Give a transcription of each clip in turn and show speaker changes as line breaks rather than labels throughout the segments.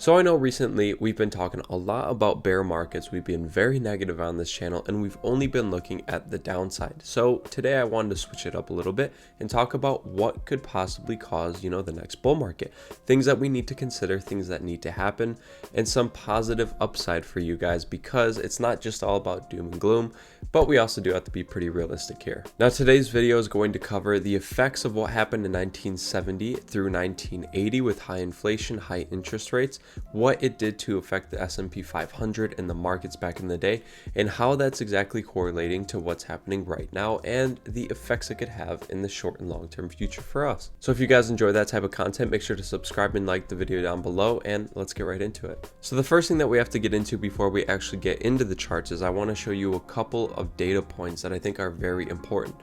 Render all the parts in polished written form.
So I know recently we've been talking a lot about bear markets. We've been very negative on this channel and we've only been looking at the downside. So today I wanted to switch it up a little bit and talk about what could possibly cause, the next bull market. Things that we need to consider, things that need to happen, and some positive upside for you guys, because it's not just all about doom and gloom, but we also do have to be pretty realistic here. Now today's video is going to cover the effects of what happened in 1970 through 1980 with high inflation, high interest rates, what it did to affect the S&P 500 and the markets back in the day, and how that's exactly correlating to what's happening right now and the effects it could have in the short and long-term future for us. So if you guys enjoy that type of content, make sure to subscribe and like the video down below, and let's get right into it. So the first thing that we have to get into before we actually get into the charts is I want to show you a couple of data points that I think are very important.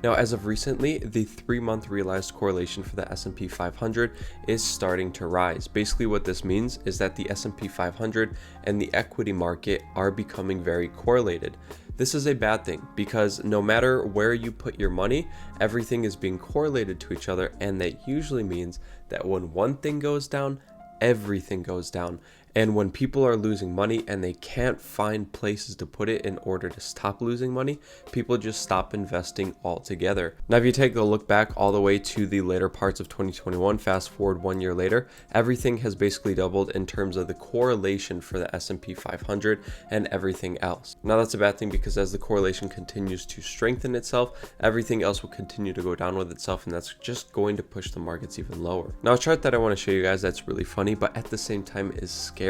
Now, as of recently, the 3-month realized correlation for the S&P 500 is starting to rise. Basically, what this means is that the S&P 500 and the equity market are becoming very correlated. This is a bad thing because no matter where you put your money, everything is being correlated to each other, and that usually means that when one thing goes down, everything goes down. And when people are losing money and they can't find places to put it in order to stop losing money, people just stop investing altogether. Now, if you take a look back all the way to the later parts of 2021, fast forward 1 year later, everything has basically doubled in terms of the correlation for the S&P 500 and everything else. Now, that's a bad thing because as the correlation continues to strengthen itself, everything else will continue to go down with itself, and that's just going to push the markets even lower. Now, a chart that I want to show you guys that's really funny, but at the same time is scary,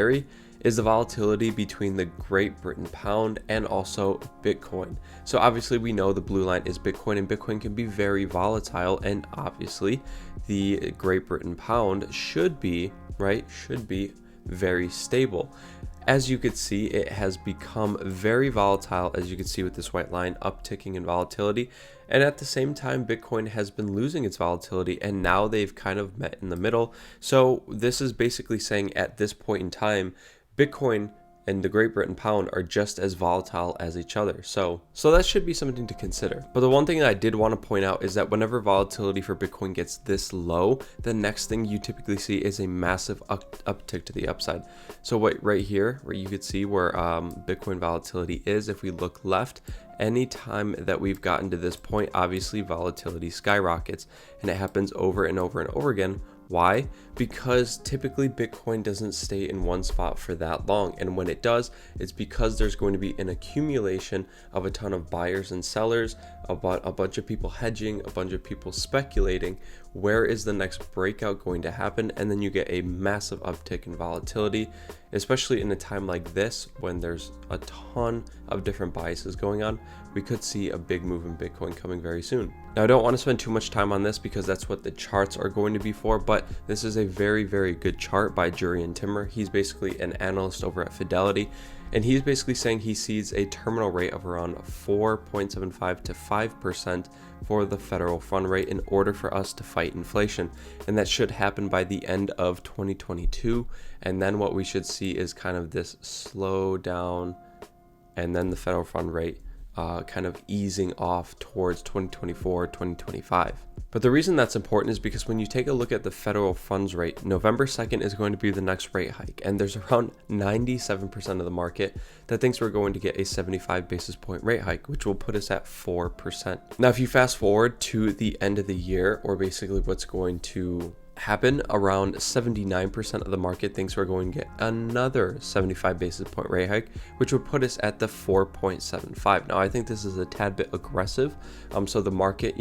is the volatility between the Great Britain pound and also Bitcoin. So obviously we know the blue line is Bitcoin, and Bitcoin can be very volatile, and obviously the Great Britain pound should be very stable. As you could see, it has become very volatile, as you can see with this white line upticking in volatility. And at the same time, Bitcoin has been losing its volatility, and now they've kind of met in the middle. So this is basically saying at this point in time, Bitcoin and the Great Britain pound are just as volatile as each other. So that should be something to consider. But the one thing that I did want to point out is that whenever volatility for Bitcoin gets this low, the next thing you typically see is a massive uptick to the upside. So right here, where you could see where Bitcoin volatility is, if we look left, anytime that we've gotten to this point, obviously volatility skyrockets, and it happens over and over and over again. Why? Because typically Bitcoin doesn't stay in one spot for that long, and when it does, it's because there's going to be an accumulation of a ton of buyers and sellers, a bunch of people hedging, a bunch of people speculating. Where is the next breakout going to happen? And then you get a massive uptick in volatility, especially in a time like this when there's a ton of different biases going on. We could see a big move in Bitcoin coming very soon. Now, I don't want to spend too much time on this because that's what the charts are going to be for, but this is a very, very good chart by Jurrien Timmer. He's basically an analyst over at Fidelity, and he's basically saying he sees a terminal rate of around 4.75 to 5% for the federal fund rate in order for us to fight inflation. And that should happen by the end of 2022. And then what we should see is kind of this slow down, and then the federal fund rate kind of easing off towards 2024, 2025. But the reason that's important is because when you take a look at the federal funds rate, November 2nd is going to be the next rate hike. And there's around 97% of the market that thinks we're going to get a 75 basis point rate hike, which will put us at 4%. Now, if you fast forward to the end of the year, or basically what's going to happen, around 79% of the market thinks we're going to get another 75 basis point rate hike, which would put us at the 4.75. Now, I think this is a tad bit aggressive. So the market,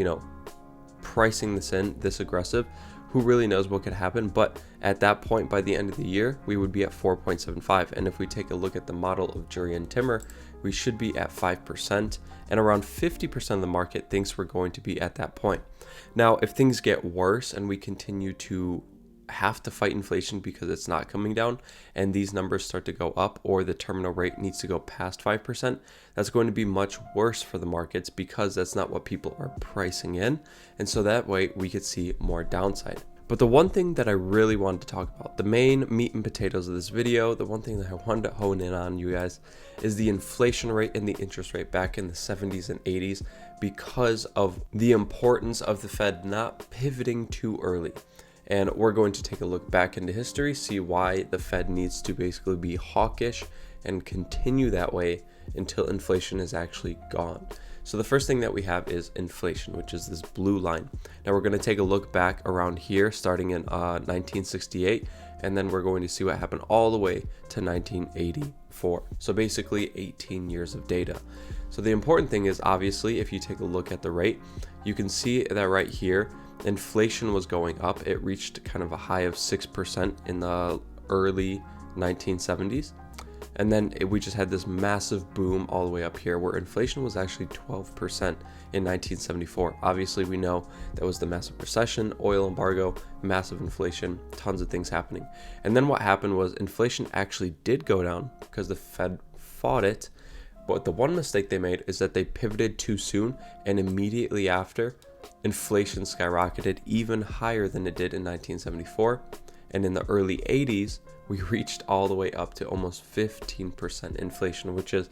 pricing this in this aggressive, who really knows what could happen? But at that point, by the end of the year, we would be at 4.75. And if we take a look at the model of Jurrien Timmer, we should be at 5%, and around 50% of the market thinks we're going to be at that point. Now, if things get worse and we continue to have to fight inflation because it's not coming down, and these numbers start to go up, or the terminal rate needs to go past 5%, that's going to be much worse for the markets because that's not what people are pricing in. And so that way we could see more downside. But the one thing that I really wanted to talk about, the main meat and potatoes of this video, the one thing that I wanted to hone in on, you guys, is the inflation rate and the interest rate back in the 70s and 80s, because of the importance of the Fed not pivoting too early. And we're going to take a look back into history, see why the Fed needs to basically be hawkish and continue that way until inflation is actually gone. So the first thing that we have is inflation, which is this blue line. Now we're going to take a look back around here starting in 1968, and then we're going to see what happened all the way to 1984. So basically 18 years of data. So the important thing is, obviously, if you take a look at the rate, you can see that right here, inflation was going up. It reached kind of a high of 6% in the early 1970s. And then we just had this massive boom all the way up here where inflation was actually 12% in 1974. Obviously, we know that was the massive recession, oil embargo, massive inflation, tons of things happening. And then what happened was inflation actually did go down because the Fed fought it. But the one mistake they made is that they pivoted too soon, and immediately after, inflation skyrocketed even higher than it did in 1974. And in the early 80s, we reached all the way up to almost 15% inflation, which is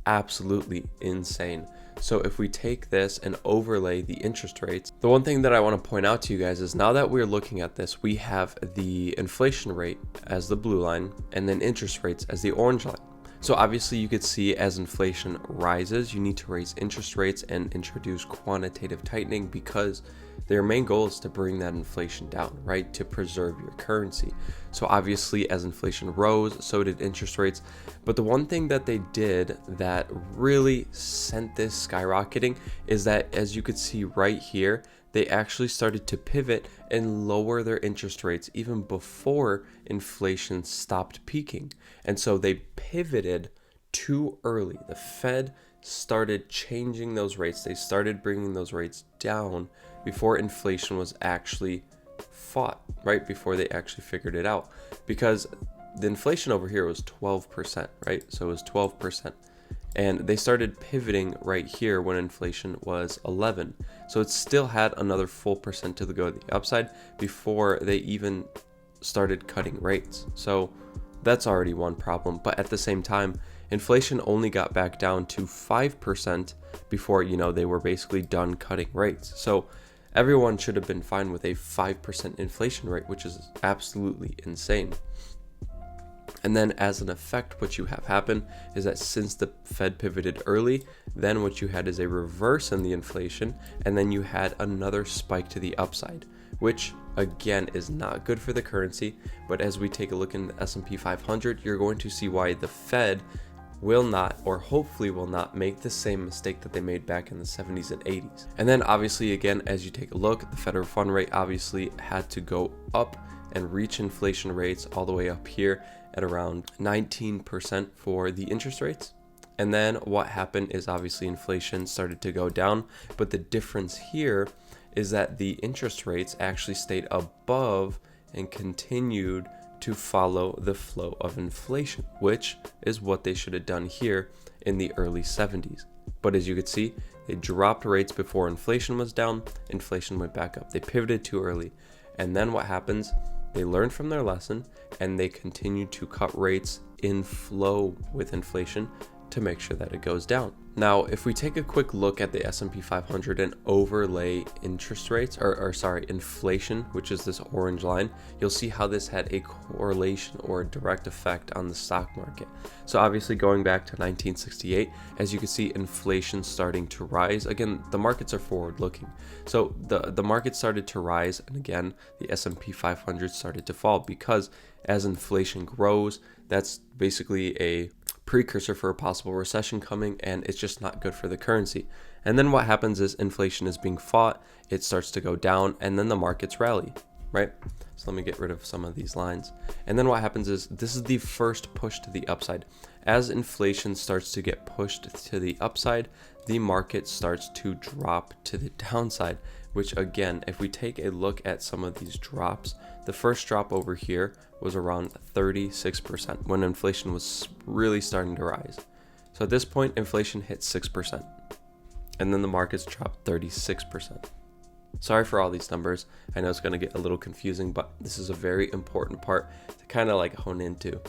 absolutely insane. So if we take this and overlay the interest rates, the one thing that I want to point out to you guys is now that we're looking at this, we have the inflation rate as the blue line and then interest rates as the orange line. So obviously you could see as inflation rises, you need to raise interest rates and introduce quantitative tightening because their main goal is to bring that inflation down, right? To preserve your currency. So obviously as inflation rose, so did interest rates. But the one thing that they did that really sent this skyrocketing is that, as you could see right here, they actually started to pivot and lower their interest rates even before inflation stopped peaking. And so they pivoted too early. The Fed started changing those rates. They started bringing those rates down before inflation was actually fought, right? Before they actually figured it out. Because the inflation over here was 12%, right? So it was 12%. And they started pivoting right here when inflation was 11. So it still had another full percent to go to the upside before they even started cutting rates. So that's already one problem. But at the same time, inflation only got back down to 5% before, they were basically done cutting rates. So everyone should have been fine with a 5% inflation rate, which is absolutely insane. And then as an effect, what you have happen is that since the Fed pivoted early, then what you had is a reverse in the inflation, and then you had another spike to the upside, which again is not good for the currency. But as we take a look in the S&P 500, you're going to see why the Fed will not, or hopefully will not, make the same mistake that they made back in the 70s and 80s. And then obviously, again, as you take a look, the federal fund rate obviously had to go up and reach inflation rates all the way up here at around 19% for the interest rates. And then what happened is obviously inflation started to go down, but the difference here is that the interest rates actually stayed above and continued to follow the flow of inflation, which is what they should have done here in the early 70s. But as you could see, they dropped rates before inflation was down, inflation went back up. They pivoted too early. And then what happens? They learned from their lesson and they continue to cut rates in flow with inflation to make sure that it goes down. Now, if we take a quick look at the S&P 500 and overlay interest rates, inflation, which is this orange line, you'll see how this had a correlation or a direct effect on the stock market. So obviously going back to 1968, as you can see, inflation starting to rise. Again, the markets are forward looking. So the market started to rise, and again, the S&P 500 started to fall because as inflation grows, that's basically a precursor for a possible recession coming, and it's just not good for the currency. And then what happens is inflation is being fought, it starts to go down, and then the markets rally, right? So let me get rid of some of these lines. And then what happens is this is the first push to the upside. As inflation starts to get pushed to the upside, the market starts to drop to the downside, which again, if we take a look at some of these drops, the first drop over here was around 36% when inflation was really starting to rise. So at this point, inflation hit 6%, and then the markets dropped 36%. Sorry for all these numbers. I know it's going to get a little confusing, but this is a very important part to kind of like hone into.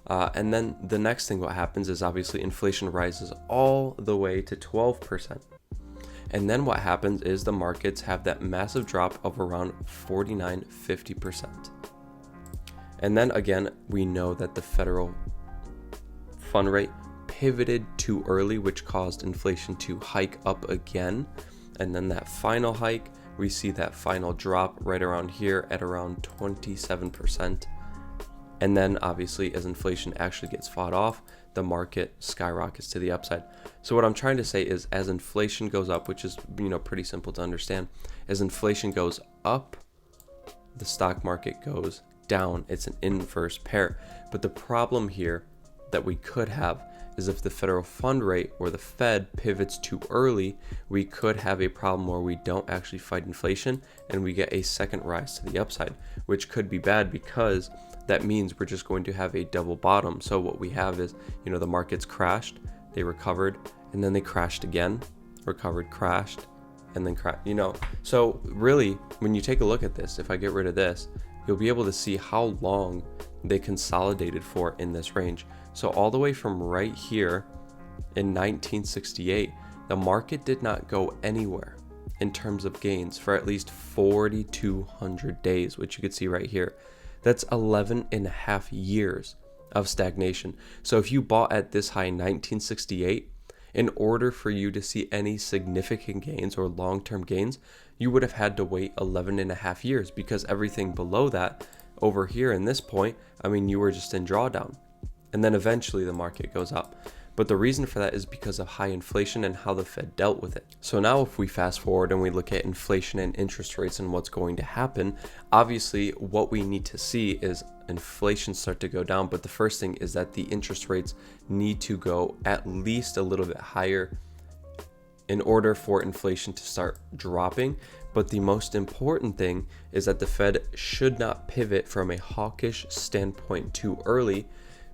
And then the next thing what happens is obviously inflation rises all the way to 12%. And then what happens is the markets have that massive drop of around 49-50%. And then again, we know that the federal fund rate pivoted too early, which caused inflation to hike up again. And then that final hike, we see that final drop right around here at around 27%. And then obviously as inflation actually gets fought off, the market skyrockets to the upside. So what I'm trying to say is as inflation goes up, which is, pretty simple to understand, as inflation goes up, the stock market goes down. It's an inverse pair. But the problem here that we could have is if the federal fund rate or the Fed pivots too early, we could have a problem where we don't actually fight inflation and we get a second rise to the upside, which could be bad because that means we're just going to have a double bottom. So what we have is, the markets crashed, they recovered, and then they crashed again, recovered, crashed, and then crashed, So really, when you take a look at this, if I get rid of this, you'll be able to see how long they consolidated for in this range. So all the way from right here in 1968, the market did not go anywhere in terms of gains for at least 4,200 days, which you can see right here. That's 11 and a half years of stagnation. So if you bought at this high in 1968, in order for you to see any significant gains or long-term gains, you would have had to wait 11 and a half years because everything below that over here in this point, you were just in drawdown. And then eventually the market goes up. But the reason for that is because of high inflation and how the Fed dealt with it. So now if we fast forward and we look at inflation and interest rates and what's going to happen, obviously what we need to see is inflation start to go down. But the first thing is that the interest rates need to go at least a little bit higher in order for inflation to start dropping. But the most important thing is that the Fed should not pivot from a hawkish standpoint too early,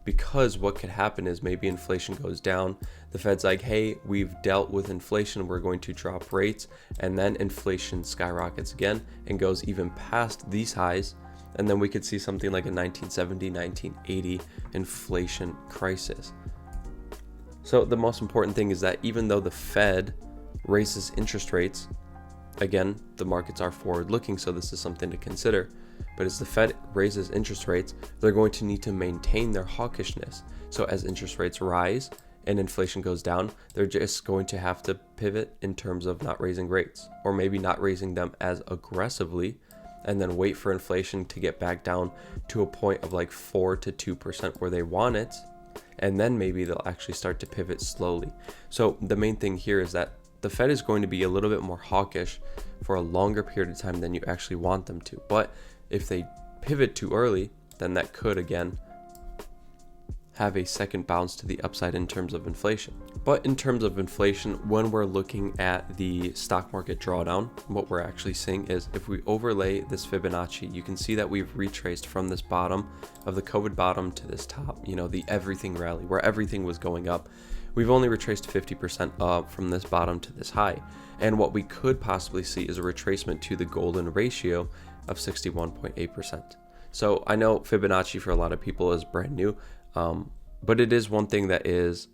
because what could happen is maybe inflation goes down. The Fed's like, hey, we've dealt with inflation, we're going to drop rates. And then inflation skyrockets again and goes even past these highs. And then we could see something like a 1970, 1980 inflation crisis. So the most important thing is that even though the Fed raises interest rates, again, the markets are forward looking, so this is something to consider. But as the Fed raises interest rates, they're going to need to maintain their hawkishness. So as interest rates rise and inflation goes down, they're just going to have to pivot in terms of not raising rates, or maybe not raising them as aggressively, and then wait for inflation to get back down to a point of like 4 to 2% where they want it. And then maybe they'll actually start to pivot slowly. So the main thing here is that the Fed is going to be a little bit more hawkish for a longer period of time than you actually want them to. But if they pivot too early, then that could again have a second bounce to the upside in terms of inflation. But in terms of inflation, when we're looking at the stock market drawdown, what we're actually seeing is if we overlay this Fibonacci, you can see that we've retraced from this bottom of the COVID bottom to this top, the everything rally where everything was going up. We've only retraced 50% up from this bottom to this high. And what we could possibly see is a retracement to the golden ratio of 61.8%. So I know Fibonacci for a lot of people is brand new, but it is one thing that is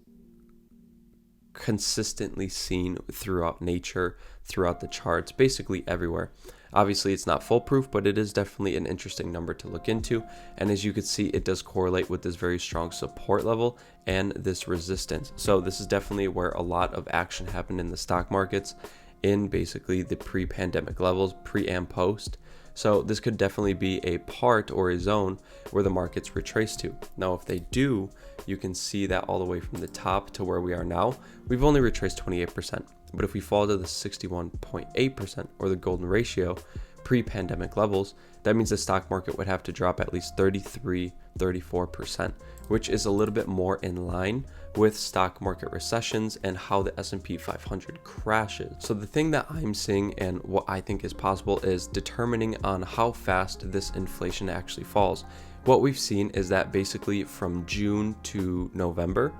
consistently seen throughout nature, throughout the charts, basically everywhere. Obviously, it's not foolproof, but it is definitely an interesting number to look into. And as you can see, it does correlate with this very strong support level and this resistance. So this is definitely where a lot of action happened in the stock markets in basically the pre-pandemic levels, pre and post. So this could definitely be a part or a zone where the markets retrace to. Now, if they do, you can see that all the way from the top to where we are now, we've only retraced 28%. But if we fall to the 61.8% or the golden ratio, pre-pandemic levels, that means the stock market would have to drop at least 34%, which is a little bit more in line with stock market recessions and how the S&P 500 crashes. So the thing that I'm seeing and what I think is possible is determining on how fast this inflation actually falls. What we've seen is that basically from June to November,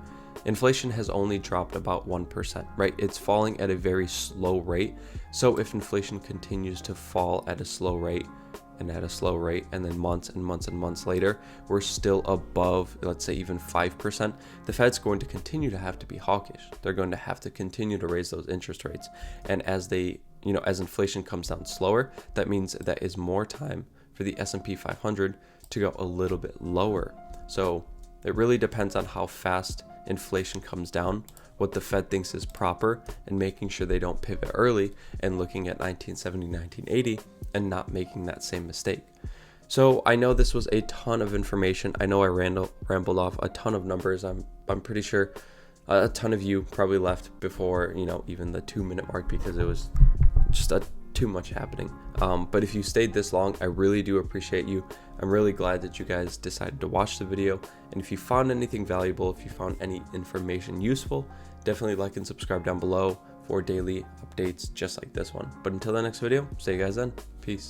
inflation has only dropped about 1%, right? It's falling at a very slow rate. So if inflation continues to fall at a slow rate, and at a slow rate, and then months and months and months later, we're still above, let's say even 5%, the Fed's going to continue to have to be hawkish. They're going to have to continue to raise those interest rates. And as they, as inflation comes down slower, that means that is more time for the S&P 500 to go a little bit lower. So it really depends on how fast inflation comes down, what the Fed thinks is proper, and making sure they don't pivot early and looking at 1970, 1980 and not making that same mistake. So I know this was a ton of information. I know I rambled off a ton of numbers. I'm pretty sure a ton of you probably left before, even the 2-minute mark, because it was just too much happening. But if you stayed this long, I really do appreciate you. I'm really glad that you guys decided to watch the video. And if you found anything valuable, if you found any information useful, definitely like and subscribe down below for daily updates just like this one. But until the next video, see you guys then. Peace.